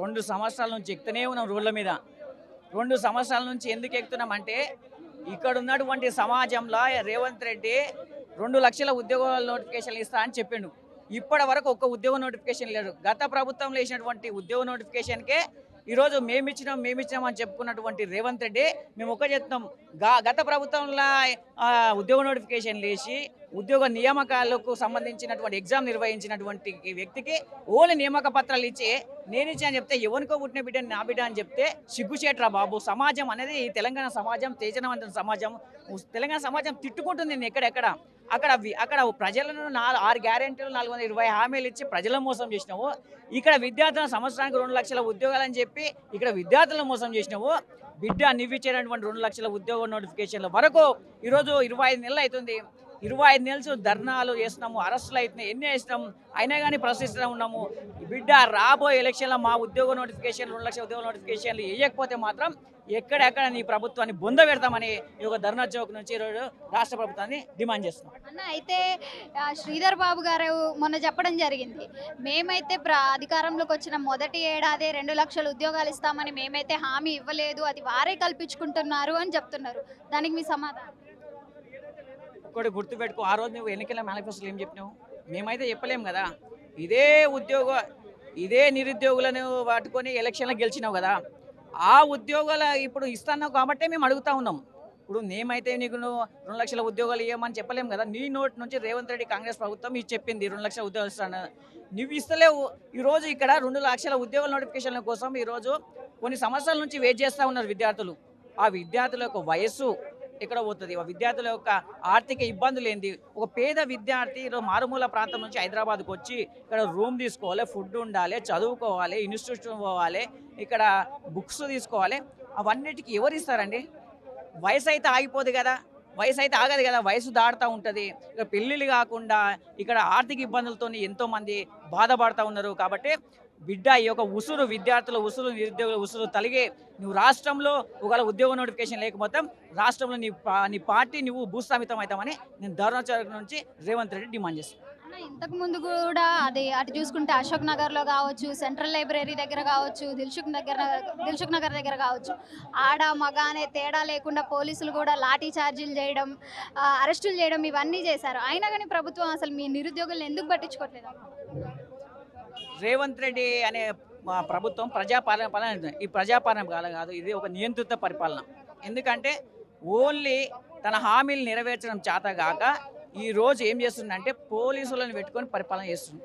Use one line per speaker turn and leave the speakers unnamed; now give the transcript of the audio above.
2 సంవత్సరాల నుంచి ఎక్కుతూనే ఉన్నాం రోడ్ల మీద. 2 సంవత్సరాల నుంచి ఎందుకు ఎక్కుతున్నామంటే, ఇక్కడ ఉన్నటువంటి సమాజంలో రేవంత్ రెడ్డి 2 లక్షల ఉద్యోగాల నోటిఫికేషన్లు ఇస్తా అని చెప్పిండు. ఇప్పటి వరకు ఒక్క ఉద్యోగ నోటిఫికేషన్ లేదు. గత ప్రభుత్వంలో వేసినటువంటి ఉద్యోగ నోటిఫికేషన్కే ఈరోజు మేమిచ్చినాం అని చెప్పుకున్నటువంటి రేవంత్ రెడ్డి మేము ఒక్క చెప్తాం. గత ప్రభుత్వంలో ఉద్యోగ నోటిఫికేషన్లు వేసి ఉద్యోగ నియామకాలకు సంబంధించినటువంటి ఎగ్జామ్ నిర్వహించినటువంటి వ్యక్తికి ఓన్లీ నియామక పత్రాలు ఇచ్చి నేను ఇచ్చాను చెప్తే ఎవరికో పుట్టిన బిడ్డ నా బిడ్డ అని చెప్తే సిగ్గుచేట్రా బాబు. సమాజం అనేది తెలంగాణ సమాజం తేజనవంతమైన సమాజం. తెలంగాణ సమాజం తిట్టుకుంటుంది నేను ఎక్కడెక్కడ. అక్కడ ప్రజలను 6 గ్యారెంటీలు 420 హామీలు ఇచ్చి ప్రజలను మోసం చేసినావు. ఇక్కడ విద్యార్థులను సంవత్సరానికి 2 లక్షల ఉద్యోగాలని చెప్పి ఇక్కడ విద్యార్థులను మోసం చేసినావు. బిడ్డ నివ్విచ్చేటటువంటి 2 లక్షల ఉద్యోగ నోటిఫికేషన్ల వరకు ఈరోజు 25 నెలలు అవుతుంది. 25 నెలలు ధర్నాలు చేస్తున్నాము, అరెస్టులు అవుతున్నాయి, ఎన్ని వేసినాము, అయినా కానీ ప్రశ్నిస్తూనే ఉన్నాము. బిడ్డ రాబోయే ఎలక్షన్లో మా ఉద్యోగ నోటిఫికేషన్లు 2 లక్షల ఉద్యోగ నోటిఫికేషన్లు వేయకపోతే మాత్రం ఎక్కడెక్కడ నీ ప్రభుత్వాన్ని బొంద పెడతామని ఈ యొక్క ధర్నా చౌక్ నుంచి ఈరోజు రాష్ట్ర ప్రభుత్వాన్ని డిమాండ్ చేస్తున్నాం.
అన్న అయితే శ్రీధర్ బాబు గారు మొన్న చెప్పడం జరిగింది, మేమైతే అధికారంలోకి వచ్చిన మొదటి ఏడాదే 2 లక్షల ఉద్యోగాలు ఇస్తామని మేమైతే హామీ ఇవ్వలేదు, అది వారే కల్పించుకుంటున్నారు అని చెప్తున్నారు. దానికి మీ సమాధానం?
ఒక్కటి గుర్తుపెట్టుకో, ఆ రోజు నువ్వు ఎన్నికల మేనిఫెస్టోలో ఏం చెప్పినావు? మేమైతే చెప్పలేము కదా. ఇదే నిరుద్యోగులను పట్టుకొని ఎలక్షన్లో గెలిచినావు కదా. ఆ ఉద్యోగాలు ఇప్పుడు ఇస్తున్నావు కాబట్టి మేము అడుగుతా ఉన్నాం. ఇప్పుడు మేమైతే నీకు 2 లక్షల ఉద్యోగాలు ఇవ్వమని చెప్పలేము కదా. నీ నోటి నుంచి రేవంత్ రెడ్డి కాంగ్రెస్ ప్రభుత్వం ఇది చెప్పింది 2 లక్షల ఉద్యోగాలు ఇస్తాను, నువ్వు ఇస్తలేవు. ఈరోజు ఇక్కడ 2 లక్షల ఉద్యోగాల నోటిఫికేషన్ల కోసం ఈరోజు కొన్ని సంవత్సరాల నుంచి వెయిట్ చేస్తూ ఉన్నారు విద్యార్థులు. ఆ విద్యార్థుల యొక్క వయస్సు ఎక్కడ పోతుంది, ఆ విద్యార్థుల యొక్క ఆర్థిక ఇబ్బందులు ఏంది. ఒక పేద విద్యార్థి మారుమూల ప్రాంతం నుంచి హైదరాబాద్కి వచ్చి ఇక్కడ రూమ్ తీసుకోవాలి, ఫుడ్ ఉండాలి, చదువుకోవాలి, ఇన్స్టిట్యూషన్ పోవాలి, ఇక్కడ బుక్స్ తీసుకోవాలి. అవన్నిటికీ ఎవరు ఇస్తారండి? వయసు అయితే ఆగిపోదు కదా, వయసు అయితే ఆగదు కదా, వయసు దాడుతూ ఉంటుంది. ఇక్కడ పెళ్ళిళ్ళు కాకుండా ఇక్కడ ఆర్థిక ఇబ్బందులతో ఎంతోమంది బాధపడుతూ ఉన్నారు. కాబట్టి బిడ్డ ఈ యొక్క ఉసురు, విద్యార్థుల ఉసురు, నిరుద్యోగుల ఉసురు తలిగి నువ్వు రాష్ట్రంలో ఒకవేళ ఉద్యోగ నోటిఫికేషన్ లేకపోతే రాష్ట్రంలో నీ పార్టీ నువ్వు భూస్థాపితం అవుతామని నేను ధర్నా చౌక్ నుంచి రేవంత్ రెడ్డి డిమాండ్ చేస్తాను.
ఇంతకు ముందు కూడా అది అటు చూసుకుంటే అశోక్ నగర్లో కావచ్చు, సెంట్రల్ లైబ్రరీ దగ్గర కావచ్చు, దిల్సుఖ్ నగర్ దగ్గర కావచ్చు, ఆడ మగ అనే తేడా లేకుండా పోలీసులు కూడా లాఠీ చార్జీలు చేయడం, అరెస్టులు చేయడం ఇవన్నీ చేశారు. అయినా కానీ ప్రభుత్వం అసలు మీ నిరుద్యోగులను ఎందుకు పట్టించుకోవట్లేదు?
రేవంత్ రెడ్డి అనే ప్రభుత్వం ప్రజాపాలన, ఈ ప్రజాపాలన కాదు, ఇది ఒక నియంత్రిత పరిపాలన. ఎందుకంటే ఓన్లీ తన హామీలు నెరవేర్చడం చేతగాక ఈరోజు ఏం చేస్తుందంటే పోలీసులను పెట్టుకొని పరిపాలన చేస్తుంది.